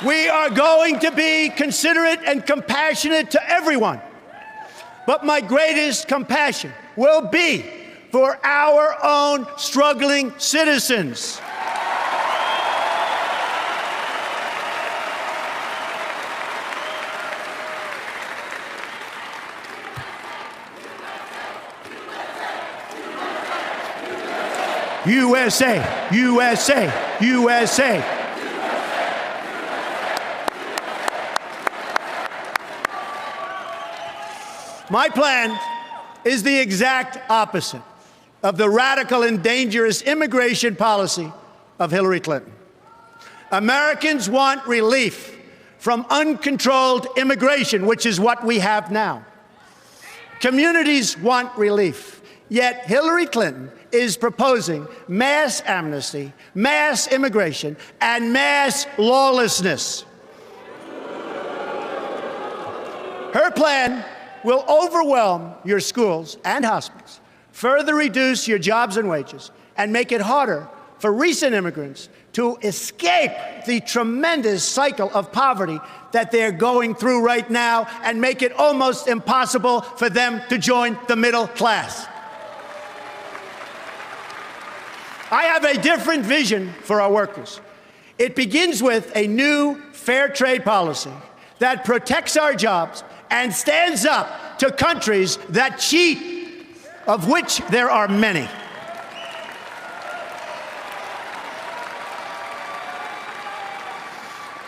We are going to be considerate and compassionate to everyone. But my greatest compassion will be for our own struggling citizens. USA, USA, USA. My plan is the exact opposite of the radical and dangerous immigration policy of Hillary Clinton. Americans want relief from uncontrolled immigration, which is what we have now. Communities want relief, yet Hillary Clinton is proposing mass amnesty, mass immigration, and mass lawlessness. Her plan will overwhelm your schools and hospitals, further reduce your jobs and wages, and make it harder for recent immigrants to escape the tremendous cycle of poverty that they're going through right now, and make it almost impossible for them to join the middle class. I have a different vision for our workers. It begins with a new fair trade policy that protects our jobs and stands up to countries that cheat, of which there are many.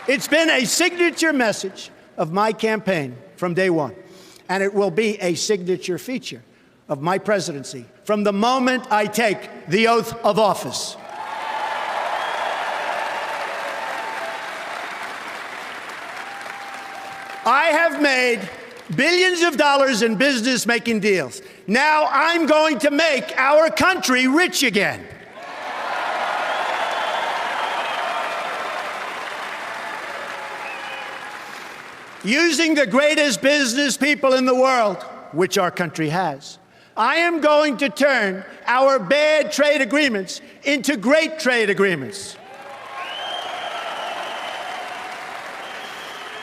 It's been a signature message of my campaign from day one, and it will be a signature feature of my presidency from the moment I take the oath of office. I have made billions of dollars in business-making deals. Now I'm going to make our country rich again. Using the greatest business people in the world, which our country has, I am going to turn our bad trade agreements into great trade agreements.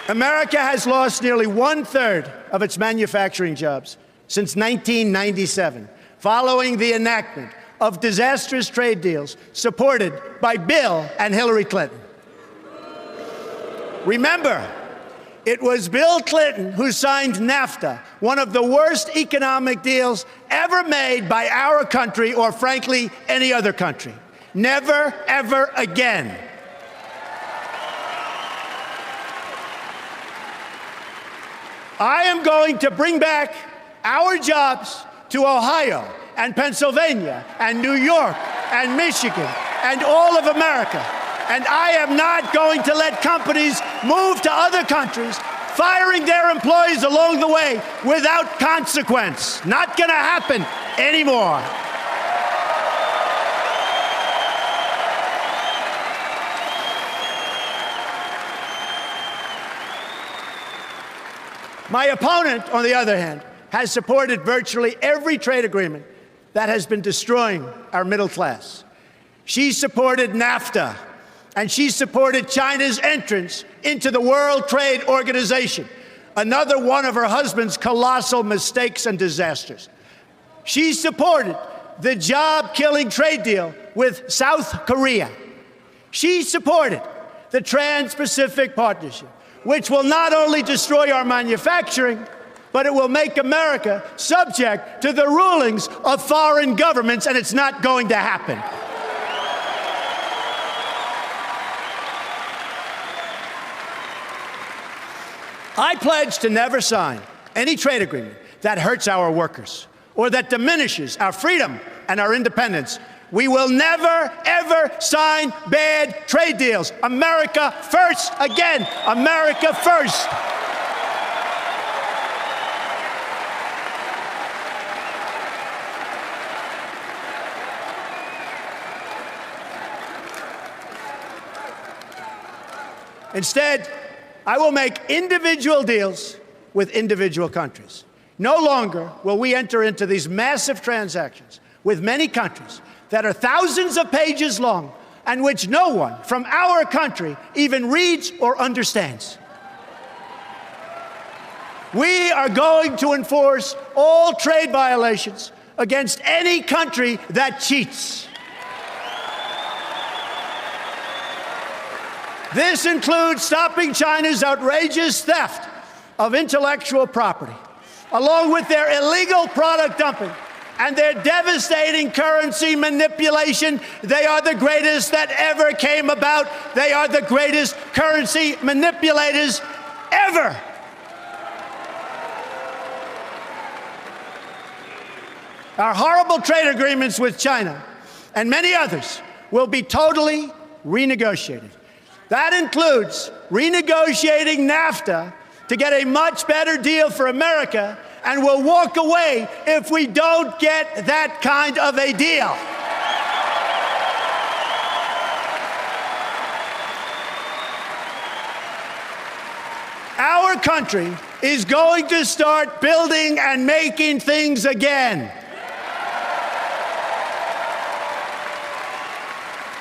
America has lost nearly 1/3 of its manufacturing jobs since 1997, following the enactment of disastrous trade deals supported by Bill and Hillary Clinton. Remember, it was Bill Clinton who signed NAFTA, one of the worst economic deals ever made by our country, or frankly, any other country. Never, ever again. I am going to bring back our jobs to Ohio and Pennsylvania and New York and Michigan and all of America. And I am not going to let companies move to other countries, firing their employees along the way without consequence. Not going to happen anymore. My opponent, on the other hand, has supported virtually every trade agreement that has been destroying our middle class. She supported NAFTA, and she supported China's entrance into the World Trade Organization, another one of her husband's colossal mistakes and disasters. She supported the job-killing trade deal with South Korea. She supported the Trans-Pacific Partnership, which will not only destroy our manufacturing, but it will make America subject to the rulings of foreign governments, and it's not going to happen. I pledge to never sign any trade agreement that hurts our workers or that diminishes our freedom and our independence. We will never, ever sign bad trade deals. America first, again, America first. Instead, I will make individual deals with individual countries. No longer will we enter into these massive transactions with many countries that are thousands of pages long, and which no one from our country even reads or understands. We are going to enforce all trade violations against any country that cheats. This includes stopping China's outrageous theft of intellectual property, along with their illegal product dumping and their devastating currency manipulation. They are the greatest that ever came about. They are the greatest currency manipulators ever. Our horrible trade agreements with China and many others will be totally renegotiated. That includes renegotiating NAFTA to get a much better deal for America, and we'll walk away if we don't get that kind of a deal. Our country is going to start building and making things again.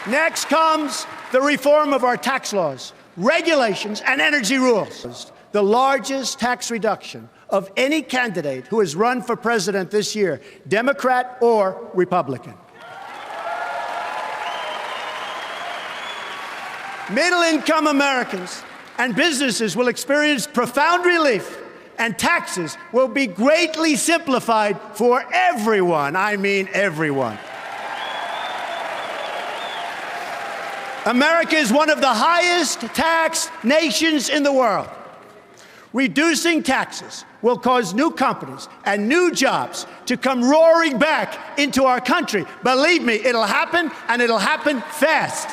Next comes the reform of our tax laws, regulations, and energy rules. The largest tax reduction of any candidate who has run for president this year, Democrat or Republican. Middle-income Americans and businesses will experience profound relief, and taxes will be greatly simplified for everyone. I mean everyone. America is one of the highest taxed nations in the world. Reducing taxes will cause new companies and new jobs to come roaring back into our country. Believe me, it'll happen, and it'll happen fast.